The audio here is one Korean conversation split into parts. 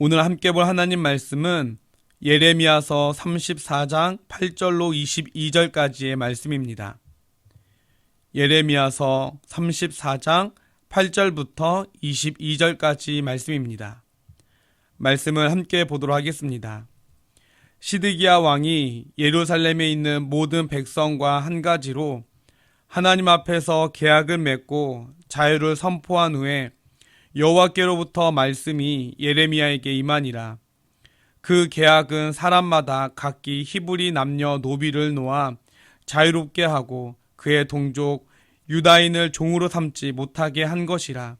오늘 함께 볼 하나님 말씀은 예레미야서 34장 8절로 22절까지의 말씀입니다. 예레미야서 34장 8절부터 22절까지 말씀입니다. 말씀을 함께 보도록 하겠습니다. 시드기야 왕이 예루살렘에 있는 모든 백성과 한 가지로 하나님 앞에서 계약을 맺고 자유를 선포한 후에 여호와께로부터 말씀이 예레미야에게 임하니라. 그 계약은 사람마다 각기 히브리 남녀 노비를 놓아 자유롭게 하고 그의 동족 유다인을 종으로 삼지 못하게 한 것이라.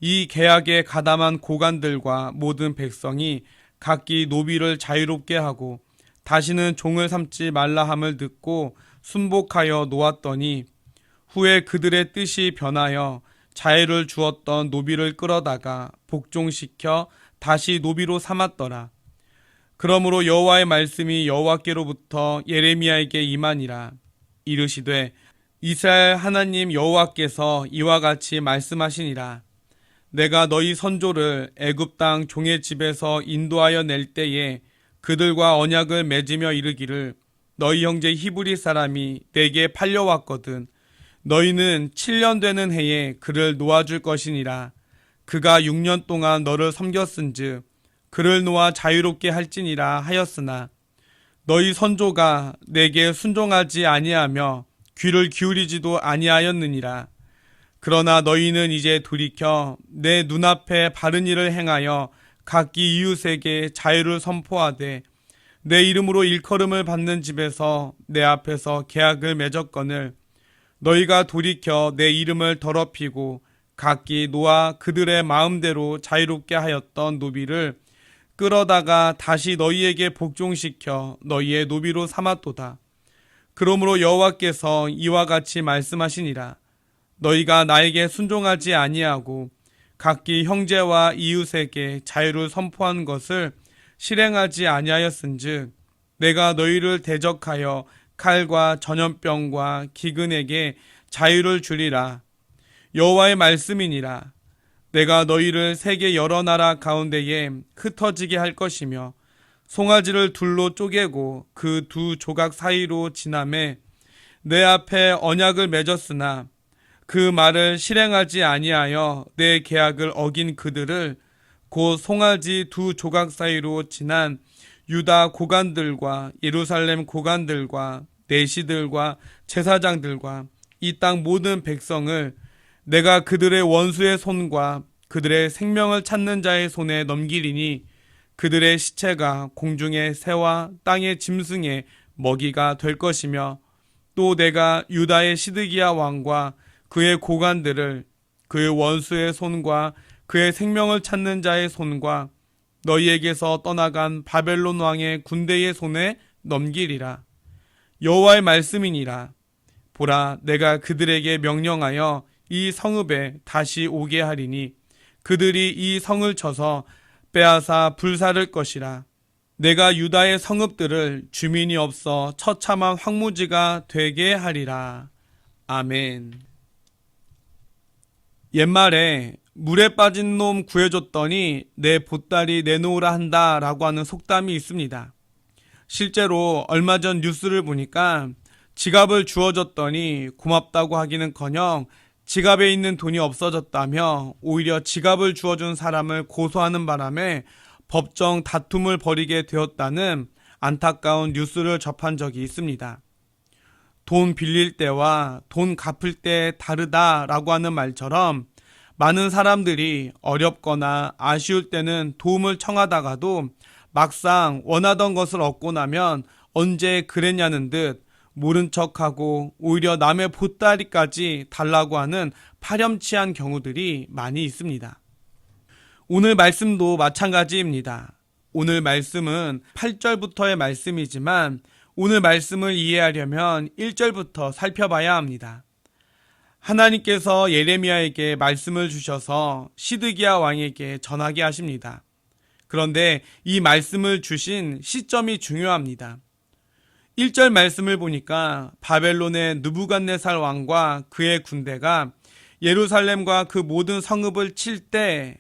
이 계약에 가담한 고관들과 모든 백성이 각기 노비를 자유롭게 하고 다시는 종을 삼지 말라 함을 듣고 순복하여 놓았더니 후에 그들의 뜻이 변하여 자유를 주었던 노비를 끌어다가 복종시켜 다시 노비로 삼았더라. 그러므로 여호와의 말씀이 여호와께로부터 예레미야에게 임하니라. 이르시되 이스라엘 하나님 여호와께서 이와 같이 말씀하시니라. 내가 너희 선조를 애굽 땅 종의 집에서 인도하여 낼 때에 그들과 언약을 맺으며 이르기를 너희 형제 히브리 사람이 내게 팔려왔거든. 너희는 7년 되는 해에 그를 놓아줄 것이니라. 그가 6년 동안 너를 섬겼은즉 그를 놓아 자유롭게 할지니라 하였으나 너희 선조가 내게 순종하지 아니하며 귀를 기울이지도 아니하였느니라. 그러나 너희는 이제 돌이켜 내 눈앞에 바른 일을 행하여 각기 이웃에게 자유를 선포하되 내 이름으로 일컬음을 받는 집에서 내 앞에서 계약을 맺었거늘 너희가 돌이켜 내 이름을 더럽히고 각기 놓아 그들의 마음대로 자유롭게 하였던 노비를 끌어다가 다시 너희에게 복종시켜 너희의 노비로 삼았도다. 그러므로 여호와께서 이와 같이 말씀하시니라. 너희가 나에게 순종하지 아니하고 각기 형제와 이웃에게 자유를 선포한 것을 실행하지 아니하였은즉 내가 너희를 대적하여 칼과 전염병과 기근에게 자유를 주리라. 여호와의 말씀이니라. 내가 너희를 세계 여러 나라 가운데에 흩어지게 할 것이며 송아지를 둘로 쪼개고 그 두 조각 사이로 지나매 내 앞에 언약을 맺었으나 그 말을 실행하지 아니하여 내 계약을 어긴 그들을 곧 송아지 두 조각 사이로 지난 유다 고관들과 예루살렘 고관들과 내시들과 제사장들과 이 땅 모든 백성을 내가 그들의 원수의 손과 그들의 생명을 찾는 자의 손에 넘기리니 그들의 시체가 공중의 새와 땅의 짐승의 먹이가 될 것이며 또 내가 유다의 시드기야 왕과 그의 고관들을 그의 원수의 손과 그의 생명을 찾는 자의 손과 너희에게서 떠나간 바벨론 왕의 군대의 손에 넘기리라. 여호와의 말씀이니라. 보라, 내가 그들에게 명령하여 이 성읍에 다시 오게 하리니 그들이 이 성을 쳐서 빼앗아 불사를 것이라. 내가 유다의 성읍들을 주민이 없어 처참한 황무지가 되게 하리라. 아멘. 옛말에 물에 빠진 놈 구해줬더니 내 보따리 내놓으라 한다 라고 하는 속담이 있습니다. 실제로 얼마 전 뉴스를 보니까 지갑을 주워줬더니 고맙다고 하기는커녕 지갑에 있는 돈이 없어졌다며 오히려 지갑을 주워준 사람을 고소하는 바람에 법정 다툼을 벌이게 되었다는 안타까운 뉴스를 접한 적이 있습니다. 돈 빌릴 때와 돈 갚을 때 다르다라고 하는 말처럼 많은 사람들이 어렵거나 아쉬울 때는 도움을 청하다가도 막상 원하던 것을 얻고 나면 언제 그랬냐는 듯 모른 척하고 오히려 남의 보따리까지 달라고 하는 파렴치한 경우들이 많이 있습니다. 오늘 말씀도 마찬가지입니다. 오늘 말씀은 8절부터의 말씀이지만 오늘 말씀을 이해하려면 1절부터 살펴봐야 합니다. 하나님께서 예레미야에게 말씀을 주셔서 시드기야 왕에게 전하게 하십니다. 그런데 이 말씀을 주신 시점이 중요합니다. 1절 말씀을 보니까 바벨론의 느부갓네살 왕과 그의 군대가 예루살렘과 그 모든 성읍을 칠 때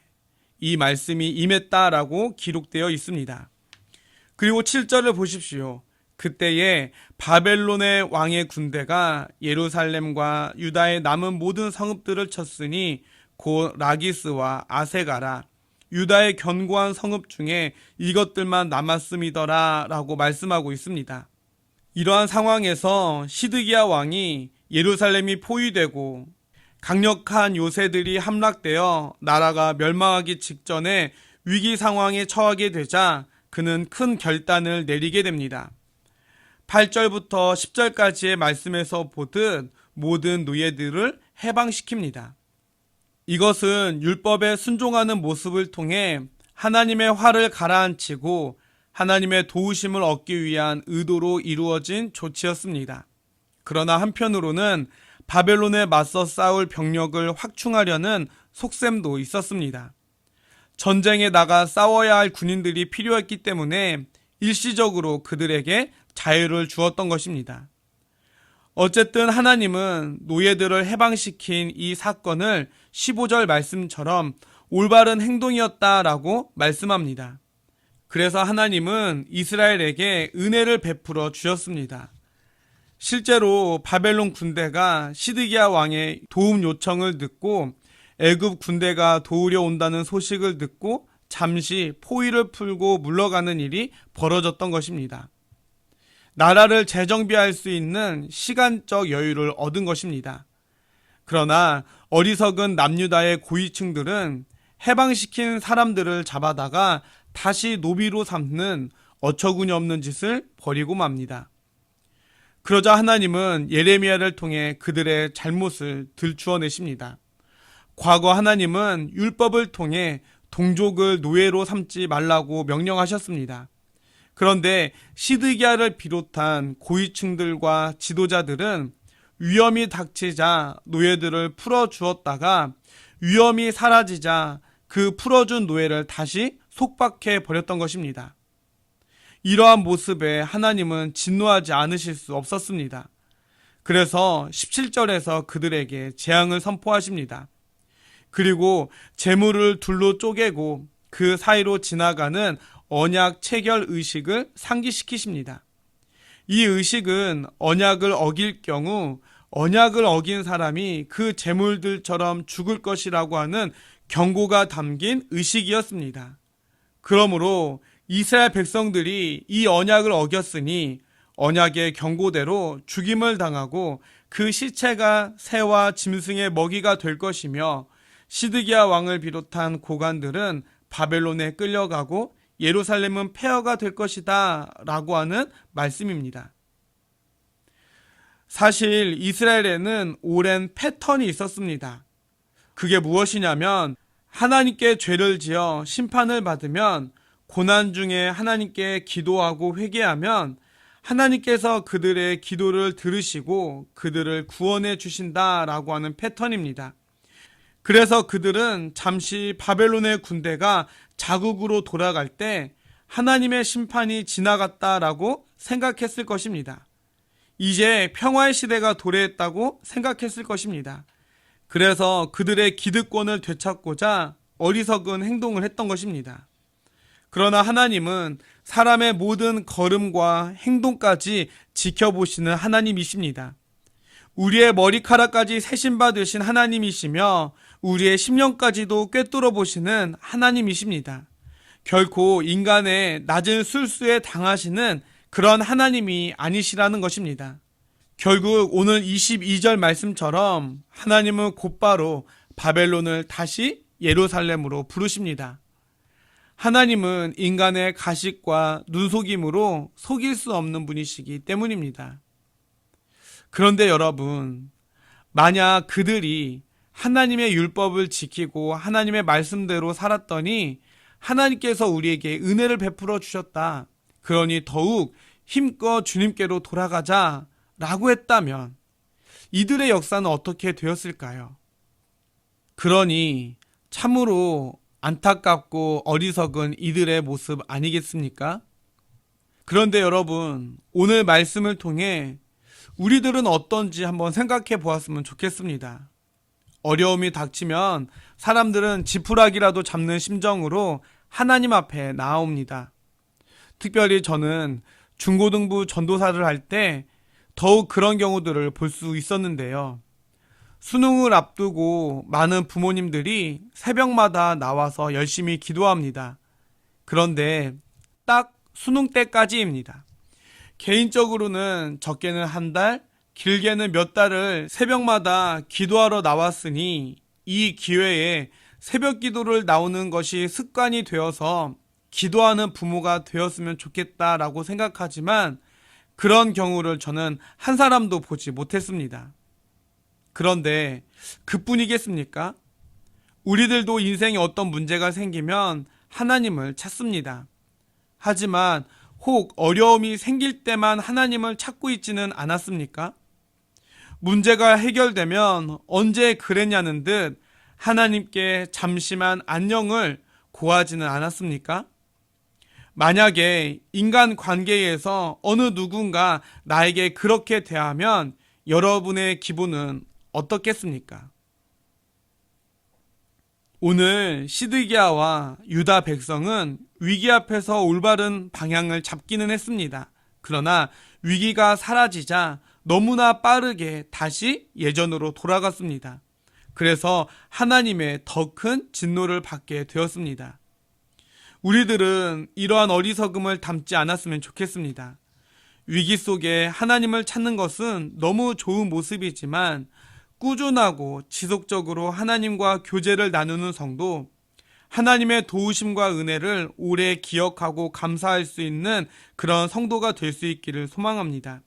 이 말씀이 임했다라고 기록되어 있습니다. 그리고 7절을 보십시오. 그때에 바벨론의 왕의 군대가 예루살렘과 유다의 남은 모든 성읍들을 쳤으니 곧 라기스와 아세가라 유다의 견고한 성읍 중에 이것들만 남았음이더라 라고 말씀하고 있습니다. 이러한 상황에서 시드기야 왕이 예루살렘이 포위되고 강력한 요새들이 함락되어 나라가 멸망하기 직전에 위기 상황에 처하게 되자 그는 큰 결단을 내리게 됩니다. 8절부터 10절까지의 말씀에서 보듯 모든 노예들을 해방시킵니다. 이것은 율법에 순종하는 모습을 통해 하나님의 화를 가라앉히고 하나님의 도우심을 얻기 위한 의도로 이루어진 조치였습니다. 그러나 한편으로는 바벨론에 맞서 싸울 병력을 확충하려는 속셈도 있었습니다. 전쟁에 나가 싸워야 할 군인들이 필요했기 때문에 일시적으로 그들에게 자유를 주었던 것입니다. 어쨌든 하나님은 노예들을 해방시킨 이 사건을 15절 말씀처럼 올바른 행동이었다라고 말씀합니다. 그래서 하나님은 이스라엘에게 은혜를 베풀어 주셨습니다. 실제로 바벨론 군대가 시드기야 왕의 도움 요청을 듣고 애굽 군대가 도우려 온다는 소식을 듣고 잠시 포위를 풀고 물러가는 일이 벌어졌던 것입니다. 나라를 재정비할 수 있는 시간적 여유를 얻은 것입니다. 그러나 어리석은 남유다의 고위층들은 해방시킨 사람들을 잡아다가 다시 노비로 삼는 어처구니 없는 짓을 벌이고 맙니다. 그러자 하나님은 예레미야를 통해 그들의 잘못을 들추어내십니다. 과거 하나님은 율법을 통해 동족을 노예로 삼지 말라고 명령하셨습니다. 그런데 시드기야를 비롯한 고위층들과 지도자들은 위험이 닥치자 노예들을 풀어주었다가 위험이 사라지자 그 풀어준 노예를 다시 속박해 버렸던 것입니다. 이러한 모습에 하나님은 진노하지 않으실 수 없었습니다. 그래서 17절에서 그들에게 재앙을 선포하십니다. 그리고 재물을 둘로 쪼개고 그 사이로 지나가는 언약 체결 의식을 상기시키십니다. 이 의식은 언약을 어길 경우 언약을 어긴 사람이 그 재물들처럼 죽을 것이라고 하는 경고가 담긴 의식이었습니다. 그러므로 이스라엘 백성들이 이 언약을 어겼으니 언약의 경고대로 죽임을 당하고 그 시체가 새와 짐승의 먹이가 될 것이며 시드기야 왕을 비롯한 고관들은 바벨론에 끌려가고 예루살렘은 폐허가 될 것이다 라고 하는 말씀입니다. 사실 이스라엘에는 오랜 패턴이 있었습니다. 그게 무엇이냐면 하나님께 죄를 지어 심판을 받으면 고난 중에 하나님께 기도하고 회개하면 하나님께서 그들의 기도를 들으시고 그들을 구원해 주신다라고 하는 패턴입니다. 그래서 그들은 잠시 바벨론의 군대가 자국으로 돌아갈 때 하나님의 심판이 지나갔다라고 생각했을 것입니다. 이제 평화의 시대가 도래했다고 생각했을 것입니다. 그래서 그들의 기득권을 되찾고자 어리석은 행동을 했던 것입니다. 그러나 하나님은 사람의 모든 걸음과 행동까지 지켜보시는 하나님이십니다. 우리의 머리카락까지 세신바 되신 하나님이시며 우리의 심령까지도 꿰뚫어 보시는 하나님이십니다. 결코 인간의 낮은 술수에 당하시는 그런 하나님이 아니시라는 것입니다. 결국 오늘 22절 말씀처럼 하나님은 곧바로 바벨론을 다시 예루살렘으로 부르십니다. 하나님은 인간의 가식과 눈속임으로 속일 수 없는 분이시기 때문입니다. 그런데 여러분, 만약 그들이 하나님의 율법을 지키고 하나님의 말씀대로 살았더니 하나님께서 우리에게 은혜를 베풀어 주셨다. 그러니 더욱 힘껏 주님께로 돌아가자 라고 했다면 이들의 역사는 어떻게 되었을까요? 그러니 참으로 안타깝고 어리석은 이들의 모습 아니겠습니까? 그런데 여러분, 오늘 말씀을 통해 우리들은 어떤지 한번 생각해 보았으면 좋겠습니다. 어려움이 닥치면 사람들은 지푸라기라도 잡는 심정으로 하나님 앞에 나아옵니다. 특별히 저는 중고등부 전도사를 할 때 더욱 그런 경우들을 볼 수 있었는데요. 수능을 앞두고 많은 부모님들이 새벽마다 나와서 열심히 기도합니다. 그런데 딱 수능 때까지입니다. 개인적으로는 적게는 한 달, 길게는 몇 달을 새벽마다 기도하러 나왔으니 이 기회에 새벽 기도를 나오는 것이 습관이 되어서 기도하는 부모가 되었으면 좋겠다라고 생각하지만 그런 경우를 저는 한 사람도 보지 못했습니다. 그런데 그뿐이겠습니까? 우리들도 인생에 어떤 문제가 생기면 하나님을 찾습니다. 하지만 혹 어려움이 생길 때만 하나님을 찾고 있지는 않았습니까? 문제가 해결되면 언제 그랬냐는 듯 하나님께 잠시만 안녕을 고하지는 않았습니까? 만약에 인간 관계에서 어느 누군가 나에게 그렇게 대하면 여러분의 기분은 어떻겠습니까? 오늘 시드기야와 유다 백성은 위기 앞에서 올바른 방향을 잡기는 했습니다. 그러나 위기가 사라지자 너무나 빠르게 다시 예전으로 돌아갔습니다. 그래서 하나님의 더 큰 진노를 받게 되었습니다. 우리들은 이러한 어리석음을 담지 않았으면 좋겠습니다. 위기 속에 하나님을 찾는 것은 너무 좋은 모습이지만 꾸준하고 지속적으로 하나님과 교제를 나누는 성도, 하나님의 도우심과 은혜를 오래 기억하고 감사할 수 있는 그런 성도가 될 수 있기를 소망합니다.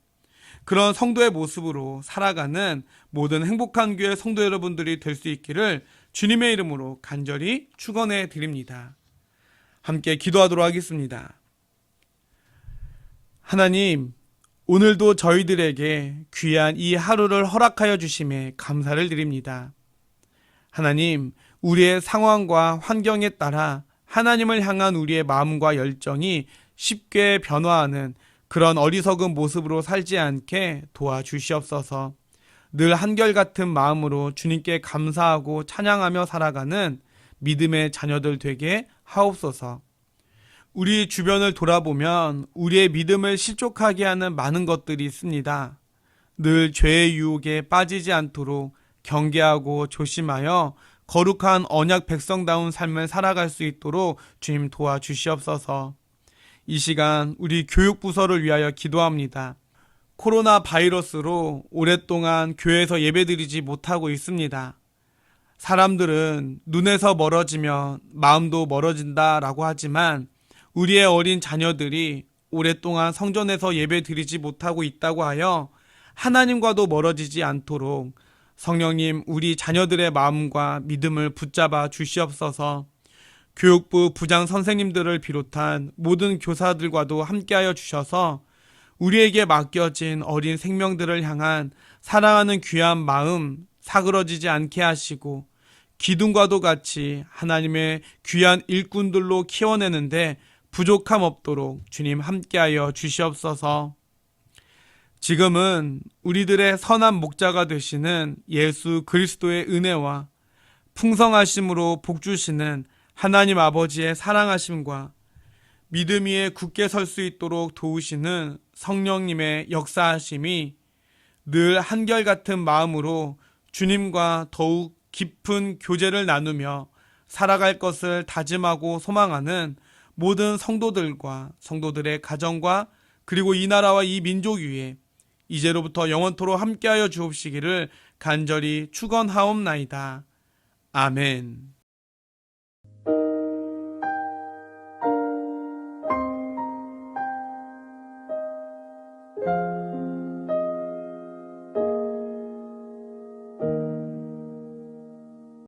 그런 성도의 모습으로 살아가는 모든 행복한 교회 성도 여러분들이 될 수 있기를 주님의 이름으로 간절히 축원해 드립니다. 함께 기도하도록 하겠습니다. 하나님, 오늘도 저희들에게 귀한 이 하루를 허락하여 주심에 감사를 드립니다. 하나님, 우리의 상황과 환경에 따라 하나님을 향한 우리의 마음과 열정이 쉽게 변화하는 그런 어리석은 모습으로 살지 않게 도와주시옵소서. 늘 한결같은 마음으로 주님께 감사하고 찬양하며 살아가는 믿음의 자녀들 되게 하옵소서. 우리 주변을 돌아보면 우리의 믿음을 실족하게 하는 많은 것들이 있습니다. 늘 죄의 유혹에 빠지지 않도록 경계하고 조심하여 거룩한 언약 백성다운 삶을 살아갈 수 있도록 주님 도와주시옵소서. 이 시간 우리 교육부서를 위하여 기도합니다. 코로나 바이러스로 오랫동안 교회에서 예배드리지 못하고 있습니다. 사람들은 눈에서 멀어지면 마음도 멀어진다라고 하지만 우리의 어린 자녀들이 오랫동안 성전에서 예배드리지 못하고 있다고 하여 하나님과도 멀어지지 않도록 성령님 우리 자녀들의 마음과 믿음을 붙잡아 주시옵소서. 교육부 부장 선생님들을 비롯한 모든 교사들과도 함께하여 주셔서 우리에게 맡겨진 어린 생명들을 향한 사랑하는 귀한 마음 사그러지지 않게 하시고 기둥과도 같이 하나님의 귀한 일꾼들로 키워내는데 부족함 없도록 주님 함께하여 주시옵소서. 지금은 우리들의 선한 목자가 되시는 예수 그리스도의 은혜와 풍성하심으로 복주시는 하나님 아버지의 사랑하심과 믿음 위에 굳게 설 수 있도록 도우시는 성령님의 역사하심이 늘 한결같은 마음으로 주님과 더욱 깊은 교제를 나누며 살아갈 것을 다짐하고 소망하는 모든 성도들과 성도들의 가정과 그리고 이 나라와 이 민족 위에 이제로부터 영원토록 함께하여 주옵시기를 간절히 축원하옵나이다. 아멘.